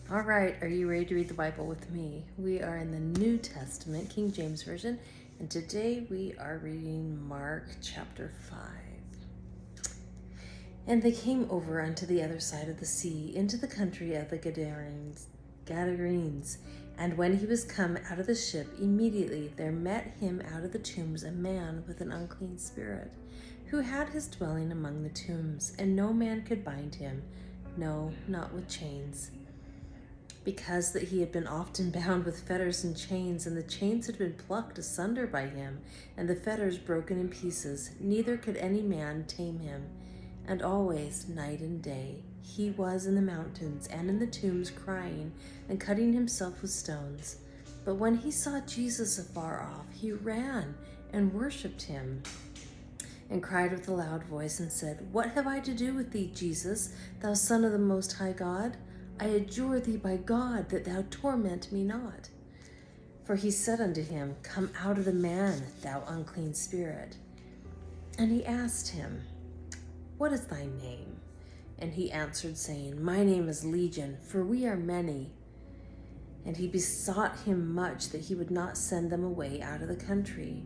All right, are you ready to read the Bible with me? We are in the New Testament, King James Version, and today we are reading Mark chapter 5. And they came over unto the other side of the sea, into the country of the Gadarenes. And when he was come out of the ship, immediately there met him out of the tombs a man with an unclean spirit, who had his dwelling among the tombs, and no man could bind him, no, not with chains, because that he had been often bound with fetters and chains, and the chains had been plucked asunder by him, and the fetters broken in pieces, neither could any man tame him. And always, night and day, he was in the mountains and in the tombs, crying and cutting himself with stones. But when he saw Jesus afar off, he ran and worshipped him, and cried with a loud voice, and said, What have I to do with thee, Jesus, thou Son of the Most High God? I adjure thee by God that thou torment me not. For he said unto him, Come out of the man, thou unclean spirit. And he asked him, What is thy name? And he answered, saying, My name is Legion, for we are many. And he besought him much that he would not send them away out of the country.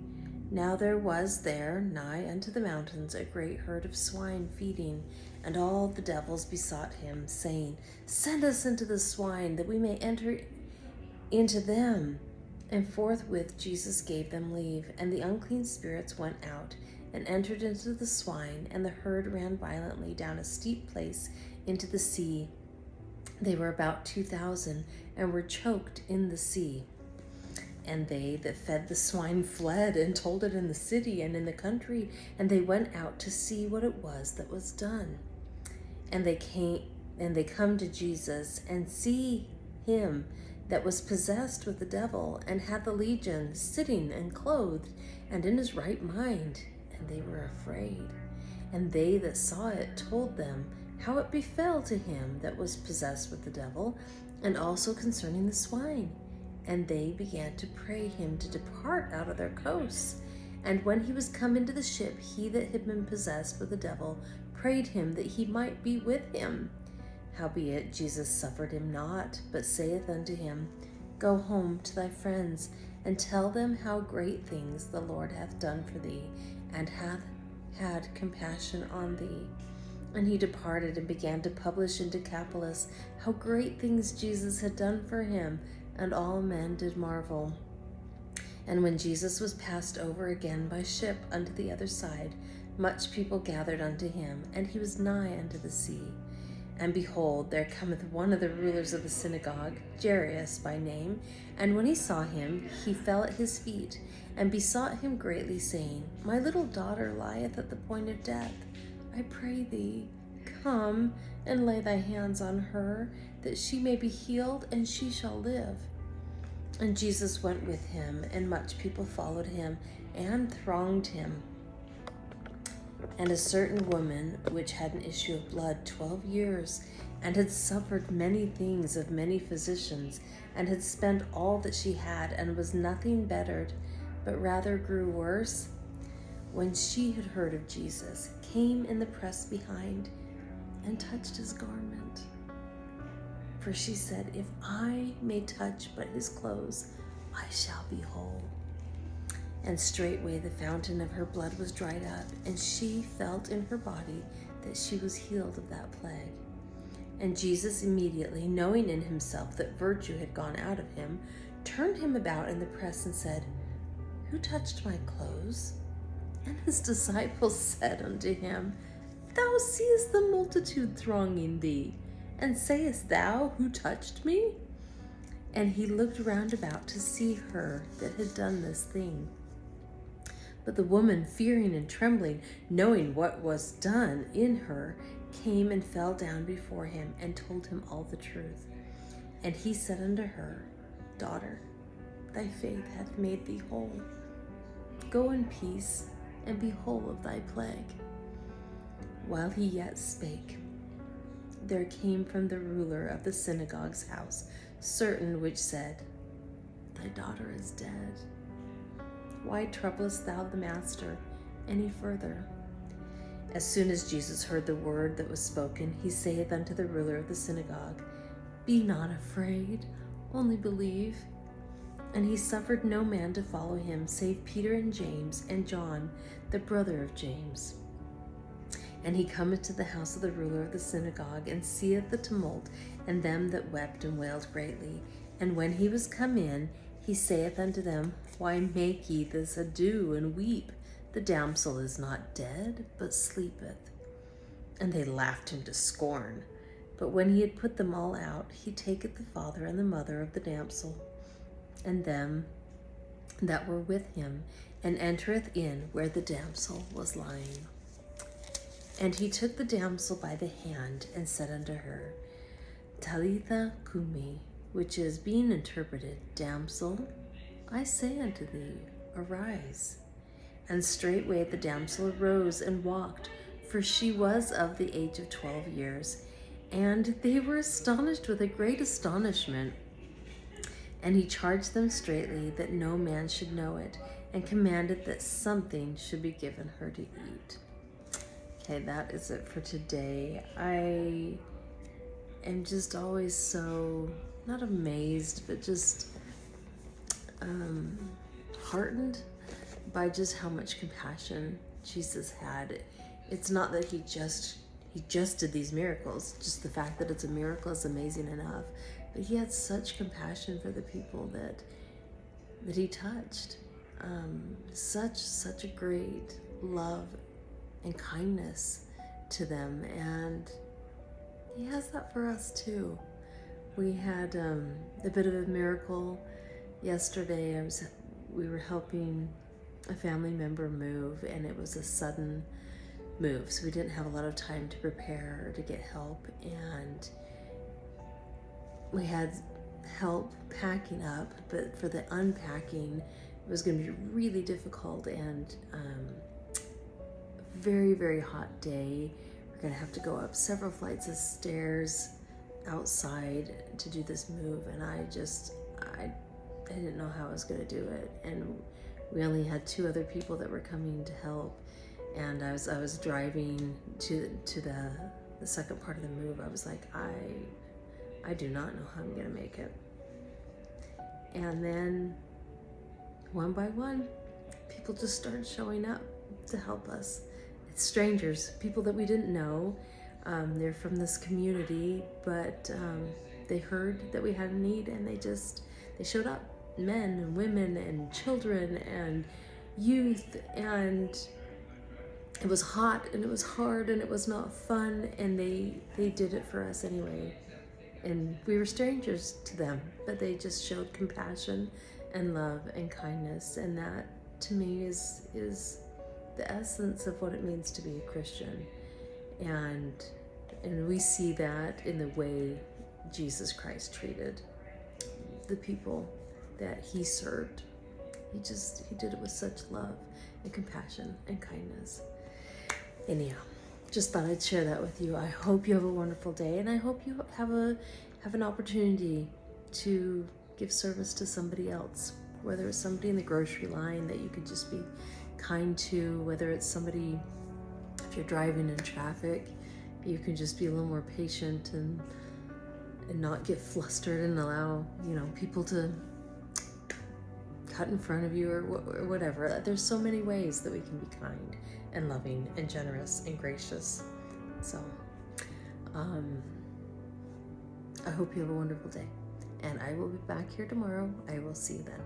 Now there was there, nigh unto the mountains, a great herd of swine feeding, and all the devils besought him, saying, Send us into the swine, that we may enter into them. And forthwith Jesus gave them leave, and the unclean spirits went out, and entered into the swine, and the herd ran violently down a steep place into the sea. They were about 2,000, and were choked in the sea. And they that fed the swine fled, and told it in the city and in the country, and they went out to see what it was that was done. And they come to Jesus, and see him that was possessed with the devil, and had the legion, sitting and clothed, and in his right mind. And they were afraid. And they that saw it told them how it befell to him that was possessed with the devil, and also concerning the swine. And they began to pray him to depart out of their coasts. And when he was come into the ship, he that had been possessed with the devil prayed him that he might be with him. Howbeit Jesus suffered him not, but saith unto him, Go home to thy friends, and tell them how great things the Lord hath done for thee, and hath had compassion on thee. And he departed and began to publish in Decapolis how great things Jesus had done for him, and all men did marvel. And when Jesus was passed over again by ship unto the other side, much people gathered unto him, and he was nigh unto the sea. And behold, there cometh one of the rulers of the synagogue, Jairus by name, and when he saw him, he fell at his feet, and besought him greatly, saying, My little daughter lieth at the point of death. I pray thee, come and lay thy hands on her, that she may be healed, and she shall live. And Jesus went with him, and much people followed him, and thronged him. And a certain woman, which had an issue of blood 12 years, and had suffered many things of many physicians, and had spent all that she had, and was nothing bettered, but rather grew worse, when she had heard of Jesus, came in the press behind, and touched his garment. For she said, If I may touch but his clothes, I shall be whole. And straightway the fountain of her blood was dried up, and she felt in her body that she was healed of that plague. And Jesus immediately, knowing in himself that virtue had gone out of him, turned him about in the press and said, Who touched my clothes? And his disciples said unto him, Thou seest the multitude thronging thee, and sayest thou, Who touched me? And he looked round about to see her that had done this thing. But the woman, fearing and trembling, knowing what was done in her, came and fell down before him, and told him all the truth. And he said unto her, Daughter, thy faith hath made thee whole. Go in peace, and be whole of thy plague. While he yet spake, there came from the ruler of the synagogue's house certain which said, Thy daughter is dead. Why troublest thou the master any further? As soon as Jesus heard the word that was spoken, he saith unto the ruler of the synagogue, Be not afraid, only believe. And he suffered no man to follow him, save Peter and James and John, the brother of James. And he cometh to the house of the ruler of the synagogue, and seeth the tumult, and them that wept and wailed greatly. And when he was come in, he saith unto them, Why make ye this ado, and weep? The damsel is not dead, but sleepeth. And they laughed him to scorn. But when he had put them all out, he taketh the father and the mother of the damsel, and them that were with him, and entereth in where the damsel was lying. And he took the damsel by the hand, and said unto her, Talitha cumi, which is, being interpreted, Damsel, I say unto thee, arise. And straightway the damsel arose and walked, for she was of the age of 12 years. And they were astonished with a great astonishment. And he charged them straitly that no man should know it, and commanded that something should be given her to eat. Okay, that is it for today. I am just always so, not amazed, but just heartened by just how much compassion Jesus had. It's not that he just did these miracles. Just the fact that it's a miracle is amazing enough. But he had such compassion for the people that he touched. Such a great love and kindness to them, and he has that for us too. We had a bit of a miracle yesterday. We were helping a family member move, and it was a sudden move, so we didn't have a lot of time to prepare or to get help, and we had help packing up, but for the unpacking it was going to be really difficult, and very, very hot day. We're gonna have to go up several flights of stairs outside to do this move, and I didn't know how I was gonna do it. And we only had 2 other people that were coming to help, and I was driving to the second part of the move. I was like, I do not know how I'm gonna make it. And then one by one, people just started showing up to help us. It's strangers, people that we didn't know. They're from this community, but they heard that we had a need, and they showed up. Men and women and children and youth, and it was hot and it was hard and it was not fun, and they did it for us anyway. And we were strangers to them, but they just showed compassion and love and kindness, and that to me is the essence of what it means to be a Christian. And we see that in the way Jesus Christ treated the people that he served. He did it with such love and compassion and kindness. Anyhow, just thought I'd share that with you. I hope you have a wonderful day, and I hope you have an opportunity to give service to somebody else, whether it's somebody in the grocery line that you could just be kind to, whether it's somebody, if you're driving in traffic, you can just be a little more patient and not get flustered and allow, people to cut in front of you or whatever. There's so many ways that we can be kind and loving and generous and gracious. So I hope you have a wonderful day, and I will be back here tomorrow. I will see you then.